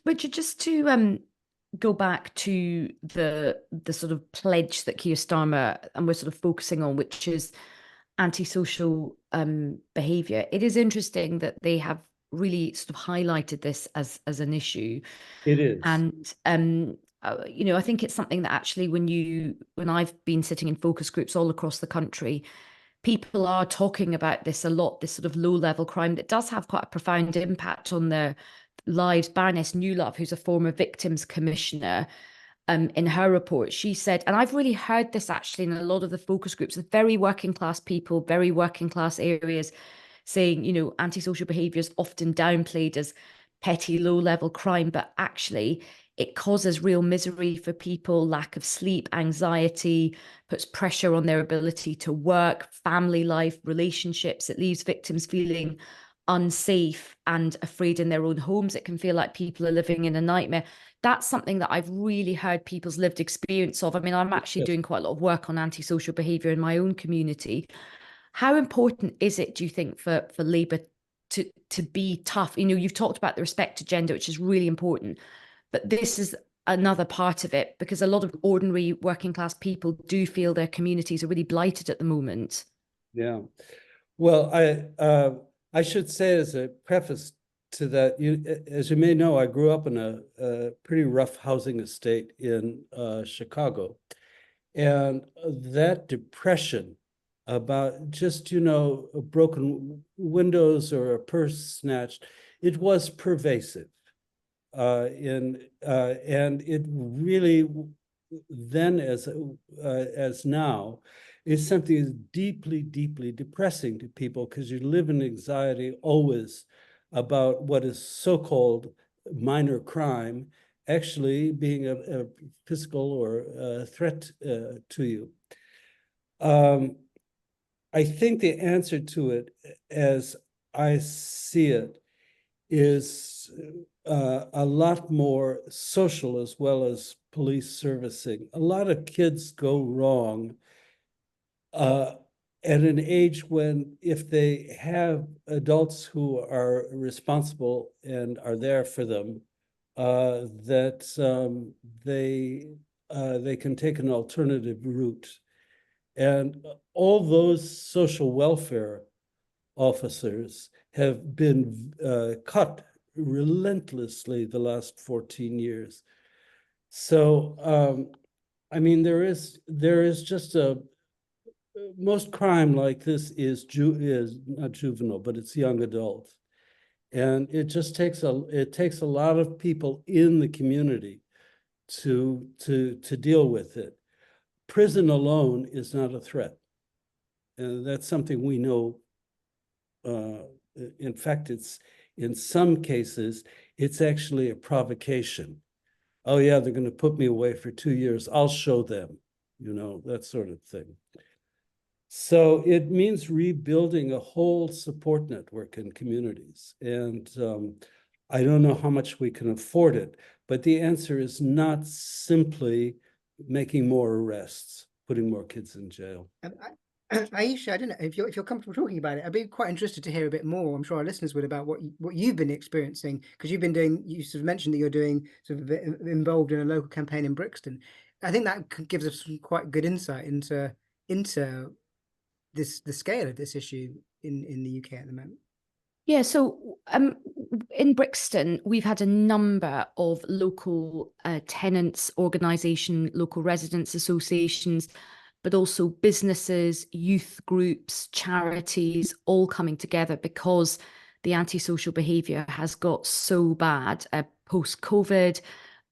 Richard, just to go back to the sort of pledge that Keir Starmer and we're sort of focusing on, which is antisocial behaviour. It is interesting that they have really sort of highlighted this as an issue, It is. and I think it's something that actually when I've been sitting in focus groups all across the country, people are talking about this a lot, this sort of low level crime that does have quite a profound impact on their lives. Baroness Newlove, who's a former victims commissioner, in her report, she said, and I've really heard this actually in a lot of the focus groups, with very working class people, very working class areas, saying, antisocial behaviour is often downplayed as petty, low level crime, but actually it causes real misery for people, lack of sleep, anxiety, puts pressure on their ability to work, family life, relationships. It leaves victims feeling unsafe and afraid in their own homes. It can feel like people are living in a nightmare. That's something that I've really heard people's lived experience of. I mean, I'm actually Yes. doing quite a lot of work on antisocial behaviour in my own community. How important is it, do you think, for Labour to be tough? You've talked about the respect to gender, which is really important, but this is another part of it, because a lot of ordinary working class people do feel their communities are really blighted at the moment. Yeah. Well, I should say as a preface to that, as you may know, I grew up in a pretty rough housing estate in Chicago, and that depression about just broken windows or a purse snatched, it was pervasive. And it really, then as now, is something that's deeply, deeply depressing to people, because you live in anxiety always about what is so-called minor crime actually being a physical or a threat to you. I think the answer to it, as I see it, is a lot more social as well as police servicing. A lot of kids go wrong at an age when, if they have adults who are responsible and are there for them, that they can take an alternative route. And all those social welfare officers have been cut relentlessly the last 14 years. So, I mean, there is just most crime like this is not juvenile, but it's young adult. And it just takes a lot of people in the community to deal with it. Prison alone is not a threat. And that's something we know. In fact, in some cases, it's actually a provocation. Oh yeah, they're going to put me away for 2 years. I'll show them, that sort of thing. So it means rebuilding a whole support network in communities. And I don't know how much we can afford it, but the answer is not simply making more arrests, putting more kids in jail. Ayesha, I don't know if you're comfortable talking about it. I'd be quite interested to hear a bit more. I'm sure our listeners would, about what you've been experiencing, because you've been doing. You sort of mentioned that you're doing sort of a bit involved in a local campaign in Brixton. I think that gives us some quite good insight into the scale of this issue in the UK at the moment. Yeah, so in Brixton, we've had a number of local tenants, organisation, local residents associations, but also businesses, youth groups, charities, all coming together because the antisocial behaviour has got so bad post-COVID.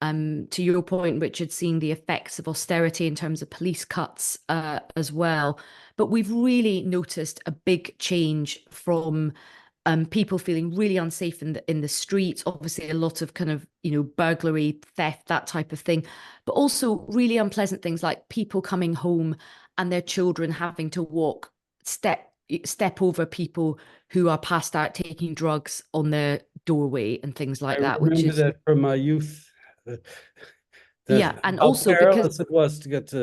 To your point, Richard, seeing the effects of austerity in terms of police cuts as well. But we've really noticed a big change from people feeling really unsafe in the streets. Obviously, a lot of kind of, burglary, theft, that type of thing, but also really unpleasant things like people coming home and their children having to step over people who are passed out taking drugs on their doorway and things like that. I remember that from my youth. Yeah, and how also perilous it was to get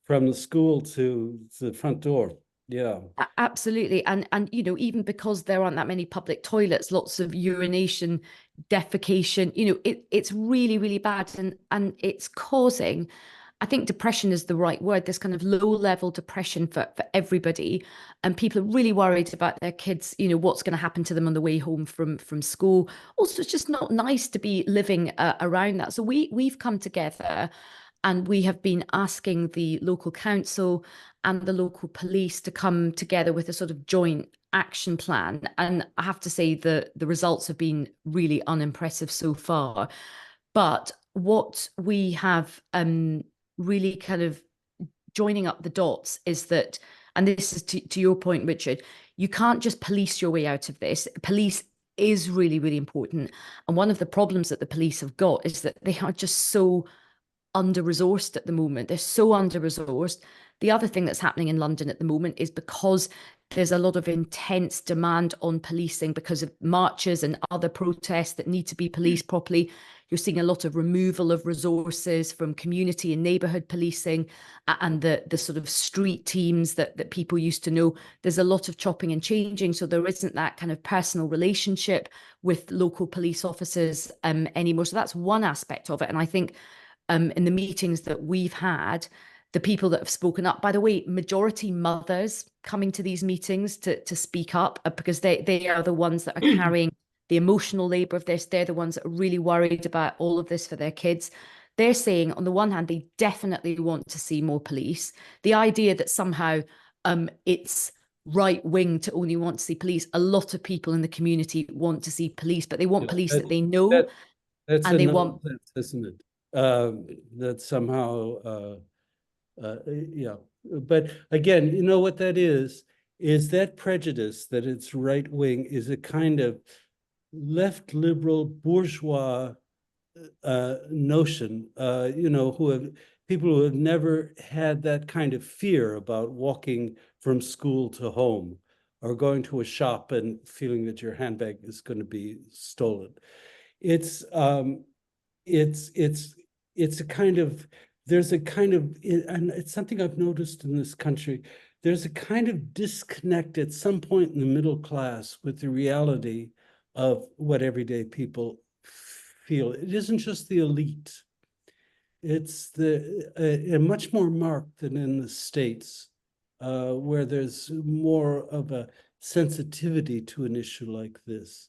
from the school to the front door. Yeah. Absolutely. And you know, even because there aren't that many public toilets, lots of urination, defecation, you know, it's really, really bad. And it's causing, I think depression is the right word, this kind of low level depression for everybody. And people are really worried about their kids, you know, what's going to happen to them on the way home from school. Also, it's just not nice to be living around that. So we've come together and we have been asking the local council and the local police to come together with a sort of joint action plan. And I have to say the results have been really unimpressive so far. But what we have really kind of joining up the dots is that, and this is to your point, Richard, you can't just police your way out of this. Police is really, really important. And one of the problems that the police have got is that they are just so under-resourced at the moment. They're so under-resourced. The other thing that's happening in London at the moment is because there's a lot of intense demand on policing because of marches and other protests that need to be policed properly. You're seeing a lot of removal of resources from community and neighbourhood policing and the sort of street teams that people used to know. There's a lot of chopping and changing. So there isn't that kind of personal relationship with local police officers anymore. So that's one aspect of it. And I think in the meetings that we've had, the people that have spoken up, by the way, majority mothers coming to these meetings to speak up because they are the ones that are carrying the emotional labor of this. They're the ones that are really worried about all of this for their kids. They're saying, on the one hand, they definitely want to see more police. The idea that somehow it's right wing to only want to see police. A lot of people in the community want to see police, but they want police that they know, that's and they want, nonsense, isn't it? That somehow, yeah. But again, you know what that is that prejudice that it's right wing is a kind of left liberal bourgeois notion, you know, people who have never had that kind of fear about walking from school to home or going to a shop and feeling that your handbag is going to be stolen. It's a kind of, there's a kind of, and it's something I've noticed in this country, there's a kind of disconnect at some point in the middle class with the reality of what everyday people feel. It isn't just the elite. It's much more marked than in the States, where there's more of a sensitivity to an issue like this.